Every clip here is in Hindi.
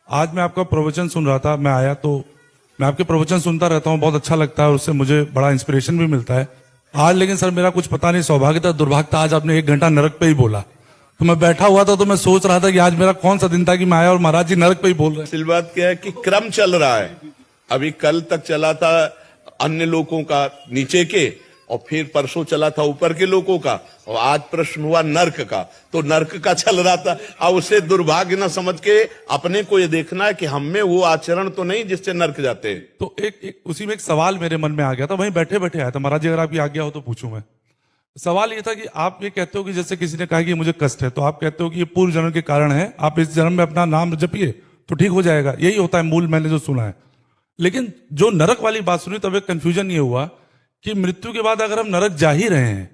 आज मैं आपका प्रवचन सुन रहा था, मैं आया तो मैं आपके प्रवचन सुनता रहता हूँ, बहुत अच्छा लगता है और उससे मुझे बड़ा इंस्पिरेशन भी मिलता है। आज लेकिन सर मेरा कुछ पता नहीं, सौभाग्य था दुर्भाग्य था, आज आपने 1 घंटा नरक पे ही बोला। तो मैं बैठा हुआ था तो मैं सोच रहा था कि आज मेरा कौन सा दिन था कि मैं आया और महाराज जी नरक पे ही बोल रहे हैं। असल बात क्या है कि क्रम चल रहा है। अभी कल तक चला था अन्य लोगों का नीचे के, और फिर परसों चला था ऊपर के लोगों का, और आज प्रश्न हुआ नर्क का। तो नर्क का चल रहा था, अब उसे दुर्भाग्य न समझ के अपने को ये देखना है कि हम में वो आचरण तो नहीं जिससे नर्क जाते हैं। तो एक उसी में एक सवाल मेरे मन में आ गया था, वहीं बैठे बैठे आया था। महाराज जी अगर आपकी आज्ञा हो तो पूछूं मैं। सवाल ये था कि आप ये कहते हो कि जैसे किसी ने कहा कि मुझे कष्ट है, तो आप कहते हो कि ये पूर्व जन्म के कारण है, आप इस जन्म में अपना नाम जपिए तो ठीक हो जाएगा, यही होता है मूल, मैंने जो सुना है। लेकिन जो नरक वाली बात सुनी तब एक कंफ्यूजन ये हुआ कि मृत्यु के बाद अगर हम नरक जा ही रहे हैं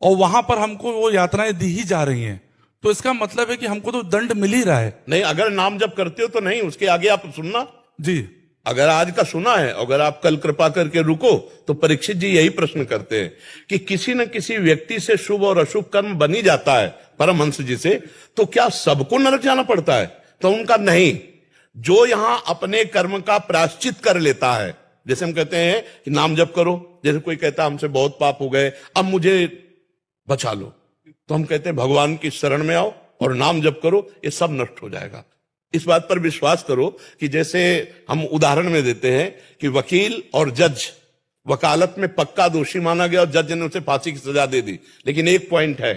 और वहां पर हमको वो यातनाएं दी ही जा रही हैं, तो इसका मतलब है कि हमको तो दंड मिल ही रहा है। नहीं, अगर नाम जप करते हो तो नहीं, उसके आगे आप सुनना जी। अगर आज का सुना है, अगर आप कल कृपा करके रुको, तो परीक्षित जी यही प्रश्न करते हैं कि किसी न किसी व्यक्ति से शुभ और अशुभ कर्म बनी जाता है परमहंस जी से, तो क्या सबको नरक जाना पड़ता है? तो उनका नहीं, जो यहां अपने कर्म का प्रायश्चित कर लेता है, जैसे हम कहते हैं कि नाम जप करो, जैसे कोई कहता है हमसे बहुत पाप हो गए, अब मुझे बचा लो, तो हम कहते हैं भगवान की शरण में आओ और नाम जप करो, ये सब नष्ट हो जाएगा। इस बात पर विश्वास करो कि जैसे हम उदाहरण में देते हैं कि वकील और जज, वकालत में पक्का दोषी माना गया और जज ने उसे फांसी की सजा दे दी, लेकिन एक पॉइंट है,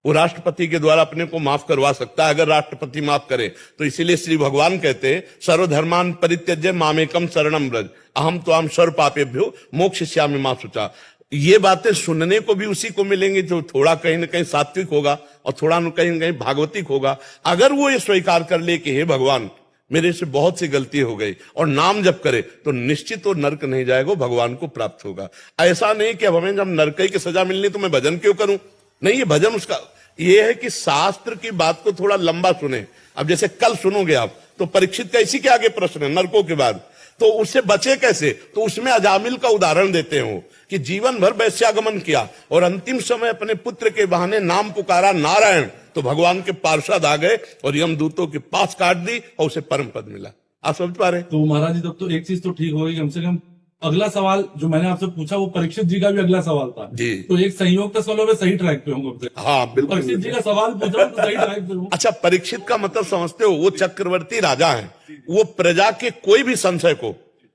वो राष्ट्रपति के द्वारा अपने को माफ करवा सकता है अगर राष्ट्रपति माफ करे। तो इसीलिए श्री भगवान कहते हैं सर्वधर्मान परित्यज्य मामेकम शरणम व्रज अहम त्वाम सर्व पापेभ्यो मोक्षयिष्यामि मा शुचा। ये बातें सुनने को भी उसी को मिलेंगी जो थोड़ा कहीं ना कहीं सात्विक होगा और थोड़ा कहीं ना कहीं भागवतिक होगा। अगर वो ये स्वीकार कर ले कि हे भगवान मेरे से बहुत सी गलती हो गई और नाम जप करे, तो निश्चित वो नरक नहीं जाएगा, भगवान को प्राप्त होगा। ऐसा नहीं कि अब हमें जब नरक की सजा मिलनी तो मैं भजन क्यों करूं, नहीं, ये भजन उसका ये है कि शास्त्र की बात को थोड़ा लंबा सुने। अब जैसे कल सुनोगे आप, तो परीक्षित का इसी के आगे प्रश्न है नरकों के बाद, तो उससे बचे कैसे? तो उसमें अजामिल का उदाहरण देते हो कि जीवन भर वैश्यागमन किया और अंतिम समय अपने पुत्र के बहाने नाम पुकारा नारायण, तो भगवान के पार्षद आ गए और यमदूतों के पास काट दी और उसे परम पद मिला। आप समझ पा रहे? तो महाराज जी तब तो एक चीज तो ठीक होगी, कम से कम अगला सवाल जो मैंने आपसे पूछा वो परीक्षित जी का भी अगला सवाल था जी। तो एक संयोग चलो मैं सही ट्रैक पे हूँ। हाँ बिल्कुल, परीक्षित जी का सवाल पूछ रहा हूं तो सही ट्रैक पे हूँ। अच्छा, परीक्षित का मतलब समझते हो? वो चक्रवर्ती राजा हैं, वो प्रजा के कोई भी संशय को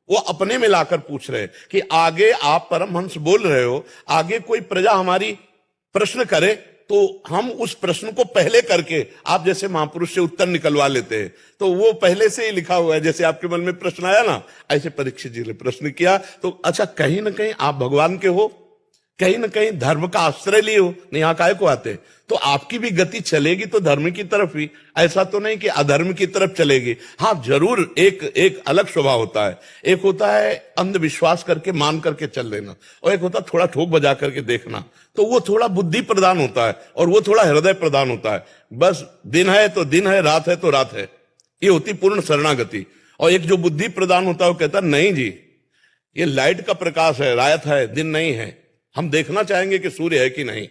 वो अपने में लाकर पूछ रहे कि आगे आप परमहंस बोल रहे हो, आगे कोई प्रजा हमारी प्रश्न करे तो हम उस प्रश्न को पहले करके आप जैसे महापुरुष से उत्तर निकलवा लेते हैं। तो वो पहले से ही लिखा हुआ है, जैसे आपके मन में प्रश्न आया ना, ऐसे परीक्षित जी ने प्रश्न किया। तो अच्छा, कहीं ना कहीं आप भगवान के हो, कहीं ना कहीं धर्म का आश्रय लिए हो, नहीं यहाँ काहे को आते, तो आपकी भी गति चलेगी तो धर्म की तरफ ही, ऐसा तो नहीं कि अधर्म की तरफ चलेगी। हाँ जरूर एक अलग स्वभाव होता है, एक होता है अंधविश्वास करके मान करके चल लेना, और एक होता है थोड़ा ठोक बजा करके देखना। तो वो थोड़ा बुद्धि प्रदान होता है और वो थोड़ा हृदय प्रदान होता है। बस दिन है तो दिन है, रात है तो रात है, ये होती पूर्ण शरणागति। और एक जो बुद्धि प्रदान होता है वो कहता नहीं जी, ये लाइट का प्रकाश है, रात है, दिन नहीं है, हम देखना चाहेंगे कि सूर्य है कि नहीं।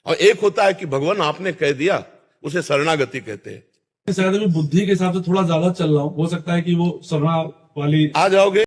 और एक होता है कि भगवान आपने कह दिया, उसे शरणागति कहते हैं। शायद अभी बुद्धि के हिसाब से थोड़ा ज्यादा चल रहा हूँ, हो सकता है कि वो शरणा वाली आ जाओगे।